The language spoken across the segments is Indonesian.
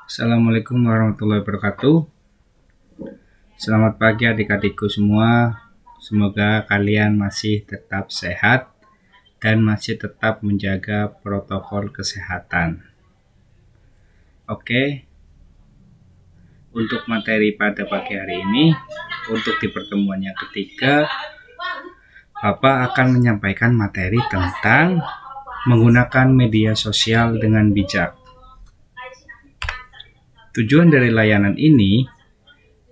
Assalamualaikum warahmatullahi wabarakatuh. Selamat pagi adik-adikku semua. Semoga kalian masih tetap sehat dan masih tetap menjaga protokol kesehatan. Oke, untuk materi pada pagi hari ini, untuk di pertemuan yang ketiga, Bapak akan menyampaikan materi tentang menggunakan media sosial dengan bijak. Tujuan dari layanan ini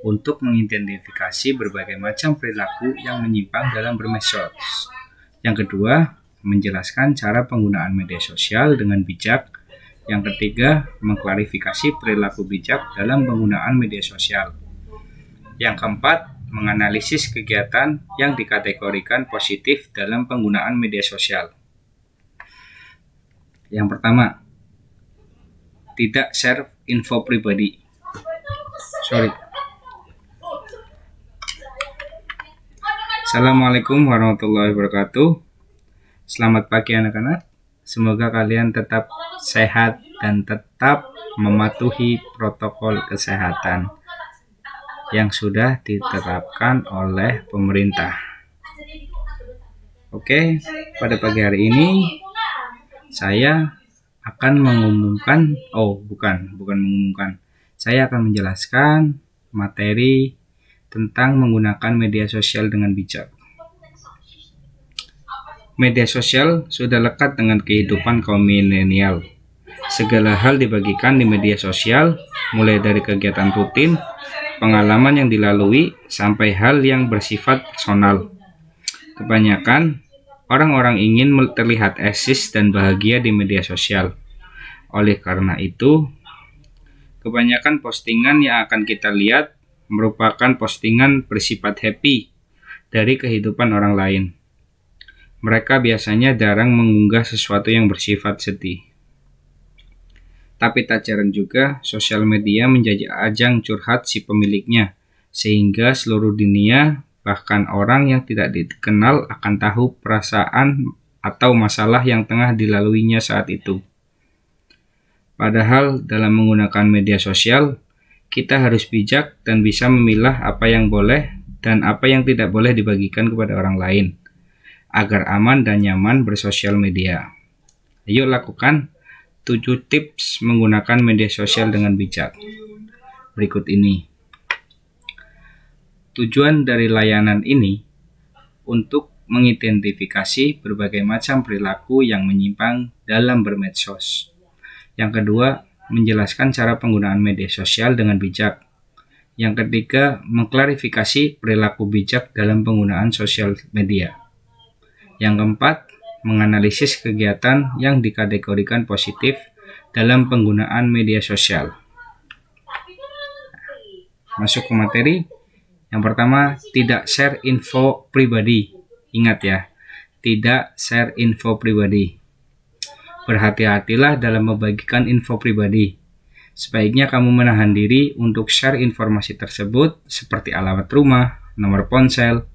untuk mengidentifikasi berbagai macam perilaku yang menyimpang dalam bermedsos. Yang kedua, menjelaskan cara penggunaan media sosial dengan bijak. Yang ketiga, mengklarifikasi perilaku bijak dalam penggunaan media sosial. Yang keempat, menganalisis kegiatan yang dikategorikan positif dalam penggunaan media sosial. Yang pertama, tidak share info pribadi. Assalamualaikum warahmatullahi wabarakatuh. Selamat pagi anak-anak. Semoga kalian tetap sehat dan tetap mematuhi protokol kesehatan yang sudah ditetapkan oleh pemerintah. Oke, pada pagi hari ini saya akan mengumumkan, saya akan menjelaskan materi tentang menggunakan media sosial dengan bijak. Media sosial sudah lekat dengan kehidupan kaum milenial. Segala hal dibagikan di media sosial, mulai dari kegiatan rutin, pengalaman yang dilalui, sampai hal yang bersifat personal. Kebanyakan orang-orang ingin terlihat eksis dan bahagia di media sosial. Oleh karena itu, kebanyakan postingan yang akan kita lihat merupakan postingan bersifat happy dari kehidupan orang lain. Mereka biasanya jarang mengunggah sesuatu yang bersifat sedih. Tapi tak jarang juga sosial media menjadi ajang curhat si pemiliknya, sehingga seluruh dunia, bahkan orang yang tidak dikenal akan tahu perasaan atau masalah yang tengah dilaluinya saat itu. Padahal dalam menggunakan media sosial, kita harus bijak dan bisa memilah apa yang boleh dan apa yang tidak boleh dibagikan kepada orang lain, agar aman dan nyaman bersosial media. Ayo lakukan 7 tips menggunakan media sosial dengan bijak. Berikut ini. Tujuan dari layanan ini untuk mengidentifikasi berbagai macam perilaku yang menyimpang dalam bermedsos. Yang kedua, menjelaskan cara penggunaan media sosial dengan bijak. Yang ketiga, mengklarifikasi perilaku bijak dalam penggunaan sosial media. Yang keempat, menganalisis kegiatan yang dikategorikan positif dalam penggunaan media sosial. Masuk ke materi. Yang pertama, tidak share info pribadi. Ingat ya, tidak share info pribadi. Berhati-hatilah dalam membagikan info pribadi. Sebaiknya kamu menahan diri untuk share informasi tersebut seperti alamat rumah, nomor ponsel,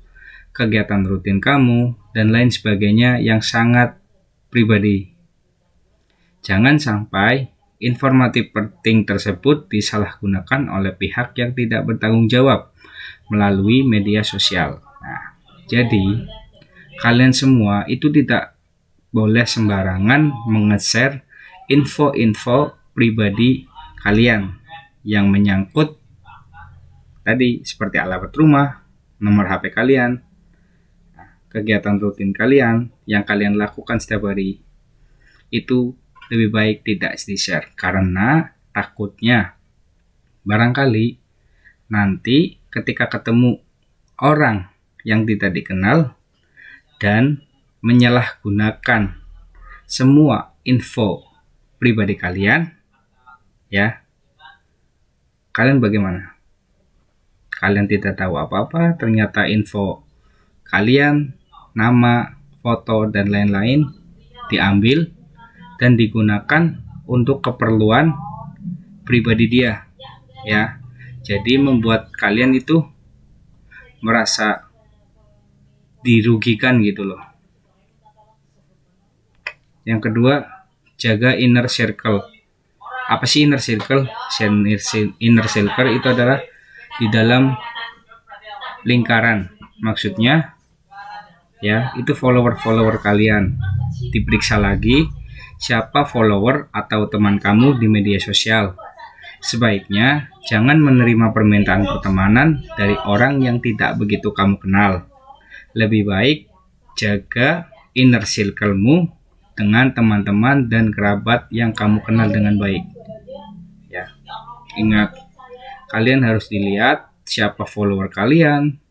kegiatan rutin kamu, dan lain sebagainya yang sangat pribadi. Jangan sampai informasi penting tersebut disalahgunakan oleh pihak yang tidak bertanggung jawab melalui media sosial. Nah, jadi kalian semua itu tidak boleh sembarangan menge-share info-info pribadi kalian yang menyangkut tadi seperti alamat rumah, nomor HP kalian, kegiatan rutin kalian yang kalian lakukan setiap hari. Itu lebih baik tidak di-share karena takutnya barangkali nanti ketika ketemu orang yang tidak dikenal dan menyalahgunakan semua info pribadi kalian, ya, kalian bagaimana? Kalian tidak tahu apa-apa, ternyata info kalian, nama, foto, dan lain-lain diambil dan digunakan untuk keperluan pribadi dia, ya. Jadi membuat kalian itu merasa dirugikan gitu loh. Yang kedua, jaga inner circle Apa sih inner circle? Inner circle itu adalah di dalam lingkaran. Maksudnya ya, itu follower kalian. Diperiksa lagi siapa follower atau teman kamu di media sosial. Sebaiknya jangan menerima permintaan pertemanan dari orang yang tidak begitu kamu kenal. Lebih baik jaga inner circle-mu dengan teman-teman dan kerabat yang kamu kenal dengan baik. Ya, ingat, kalian harus dilihat siapa follower kalian,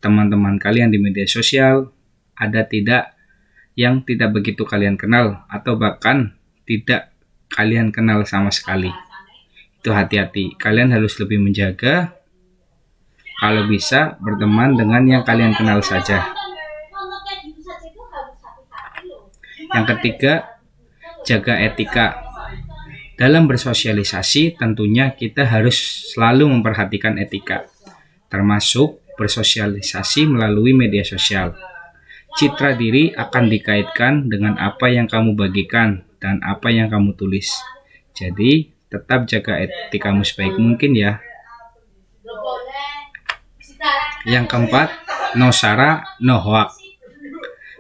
teman-teman kalian di media sosial, ada tidak yang tidak begitu kalian kenal atau bahkan tidak kalian kenal sama sekali. Itu hati-hati, kalian harus lebih menjaga. Kalau bisa berteman dengan yang kalian kenal saja. Yang ketiga, jaga etika. Dalam bersosialisasi tentunya kita harus selalu memperhatikan etika, termasuk bersosialisasi melalui media sosial. Citra diri akan dikaitkan dengan apa yang kamu bagikan dan apa yang kamu tulis. Jadi tetap jaga etikamu sebaik mungkin ya. Yang keempat, no sara, no hoax.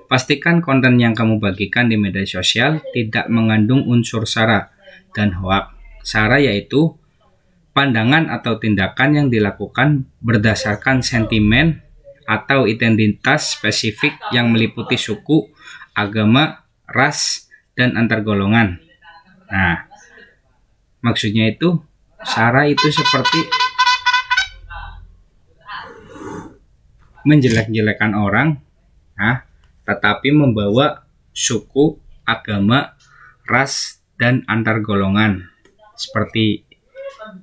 Pastikan konten yang kamu bagikan di media sosial tidak mengandung unsur sara dan hoax. Sara yaitu pandangan atau tindakan yang dilakukan berdasarkan sentimen atau identitas spesifik yang meliputi suku, agama, ras, dan antar golongan. Nah, maksudnya itu sara itu seperti menjelek-jelekan orang, tetapi membawa suku, agama, ras, dan antar golongan. Seperti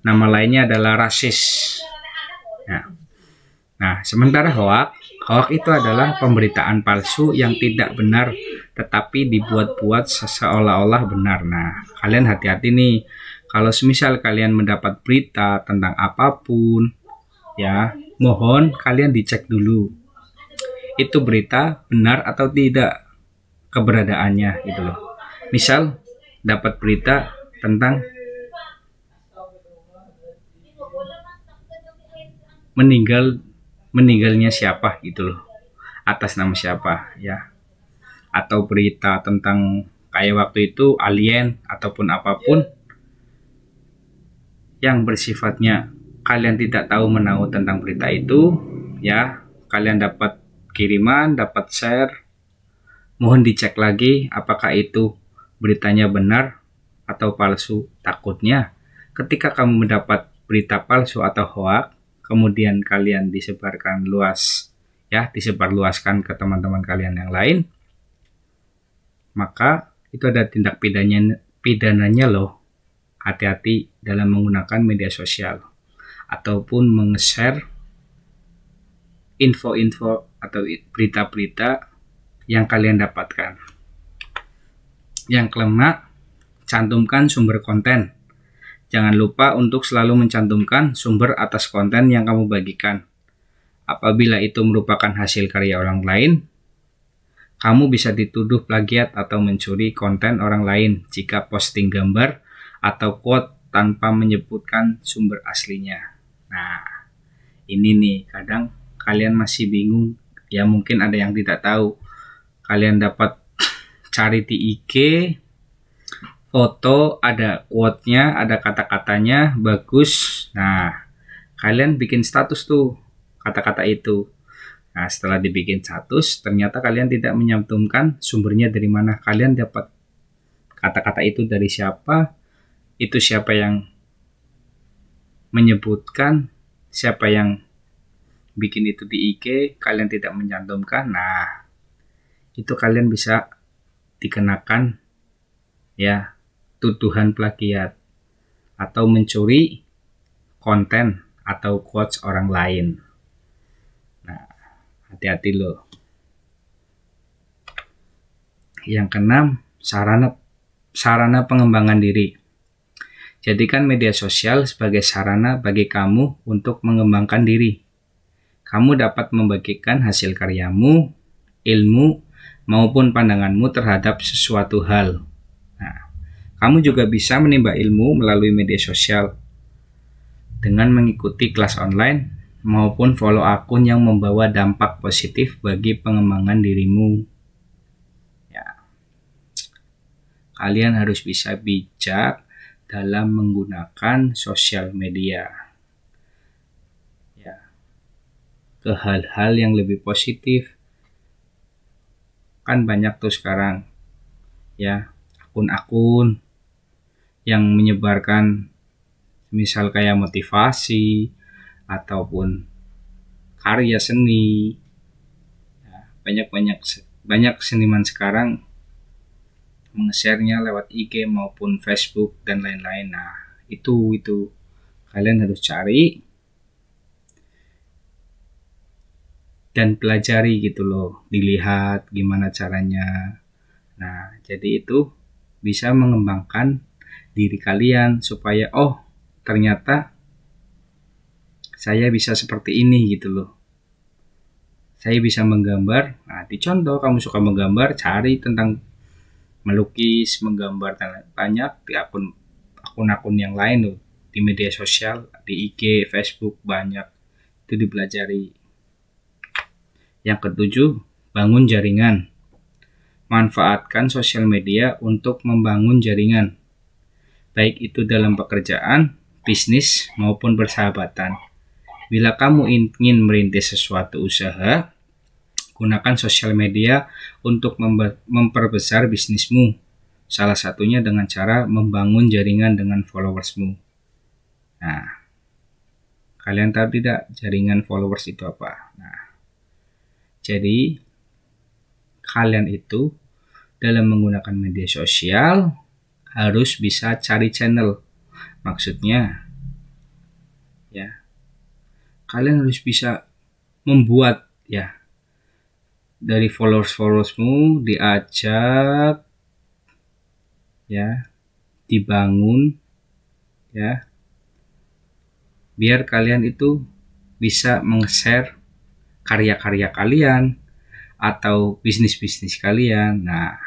nama lainnya adalah rasis. Nah, sementara hoax itu adalah pemberitaan palsu yang tidak benar tetapi dibuat-buat seolah-olah benar. Nah, kalian hati-hati nih. Kalau semisal kalian mendapat berita tentang apapun, ya, mohon kalian dicek dulu. Itu berita benar atau tidak keberadaannya gitu loh. Misal dapat berita tentang meninggalnya siapa gitu loh, atas nama siapa ya, atau berita tentang kayak waktu itu alien ataupun apapun yang bersifatnya kalian tidak tahu menahu tentang berita itu ya, kalian dapat kiriman, dapat share, mohon dicek lagi apakah itu beritanya benar atau palsu. Takutnya ketika kamu mendapat berita palsu atau hoax kemudian kalian disebarkan luas ya, disebarluaskan ke teman-teman kalian yang lain, maka itu ada tindak pidananya loh. Hati-hati dalam menggunakan media sosial ataupun meng-share info-info atau berita-berita yang kalian dapatkan. Yang kelima, cantumkan sumber konten. Jangan lupa untuk selalu mencantumkan sumber atas konten yang kamu bagikan. Apabila itu merupakan hasil karya orang lain, kamu bisa dituduh plagiat atau mencuri konten orang lain jika posting gambar atau quote tanpa menyebutkan sumber aslinya. Nah, ini nih kadang kalian masih bingung, ya mungkin ada yang tidak tahu. Kalian dapat cari di IG, foto, ada quote-nya, ada kata-katanya, bagus. Nah, kalian bikin status tuh kata-kata itu. Nah, setelah dibikin status, ternyata kalian tidak menyantumkan sumbernya dari mana. Kalian dapat kata-kata itu dari siapa, itu siapa yang menyebutkan, siapa yang bikin itu di IG, kalian tidak mencantumkan. Nah, itu kalian bisa dikenakan ya tuduhan plagiat atau mencuri konten atau quotes orang lain. Nah, hati-hati loh. Yang keenam, sarana pengembangan diri. Jadikan media sosial sebagai sarana bagi kamu untuk mengembangkan diri. Kamu dapat membagikan hasil karyamu, ilmu, maupun pandanganmu terhadap sesuatu hal. Nah, Kamu juga bisa menimba ilmu melalui media sosial dengan mengikuti kelas online maupun follow akun yang membawa dampak positif bagi pengembangan dirimu. Ya, kalian harus bisa bijak dalam menggunakan sosial media. Ya, ke hal-hal yang lebih positif. Kan banyak tuh sekarang ya akun-akun yang menyebarkan misal kayak motivasi ataupun karya seni. Banyak seniman sekarang meng-share-nya lewat IG maupun Facebook dan lain-lain. Nah, itu kalian harus cari dan pelajari gitu loh, dilihat gimana caranya. Nah, jadi itu bisa mengembangkan diri kalian supaya ternyata saya bisa seperti ini gitu loh. Saya bisa menggambar. Nah, dicontoh kamu suka menggambar, cari tentang melukis, menggambar dan banyak di akun-akun yang lain loh, di media sosial, di IG, Facebook banyak. Itu dipelajari. Yang ketujuh, bangun jaringan. Manfaatkan sosial media untuk membangun jaringan, baik itu dalam pekerjaan, bisnis, maupun persahabatan. Bila kamu ingin merintis sesuatu usaha, gunakan sosial media untuk memperbesar bisnismu. Salah satunya dengan cara membangun jaringan dengan followersmu. Nah, kalian tahu tidak jaringan followers itu apa? Nah, jadi kalian itu dalam menggunakan media sosial harus bisa cari channel. Maksudnya ya, kalian harus bisa membuat ya dari followersmu diajak ya, dibangun ya, biar kalian itu bisa meng-share karya-karya kalian atau bisnis-bisnis kalian. Nah,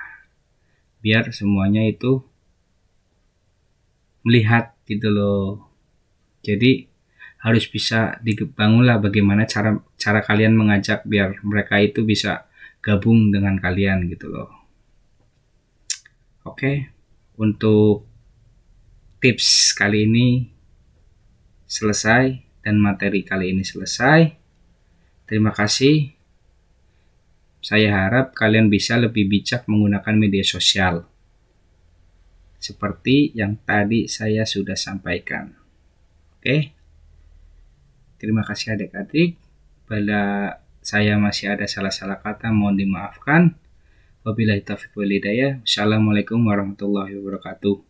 biar semuanya itu melihat gitu loh. Jadi harus bisa dibangunlah bagaimana cara kalian mengajak biar mereka itu bisa gabung dengan kalian gitu loh. Oke, untuk tips kali ini selesai dan materi kali ini selesai. Terima kasih. Saya harap kalian bisa lebih bijak menggunakan media sosial seperti yang tadi saya sudah sampaikan. Oke. Terima kasih adik-adik. Bila saya masih ada salah-salah kata mohon dimaafkan. Wabillahi taufiq wal hidayah. Wassalamualaikum warahmatullahi wabarakatuh.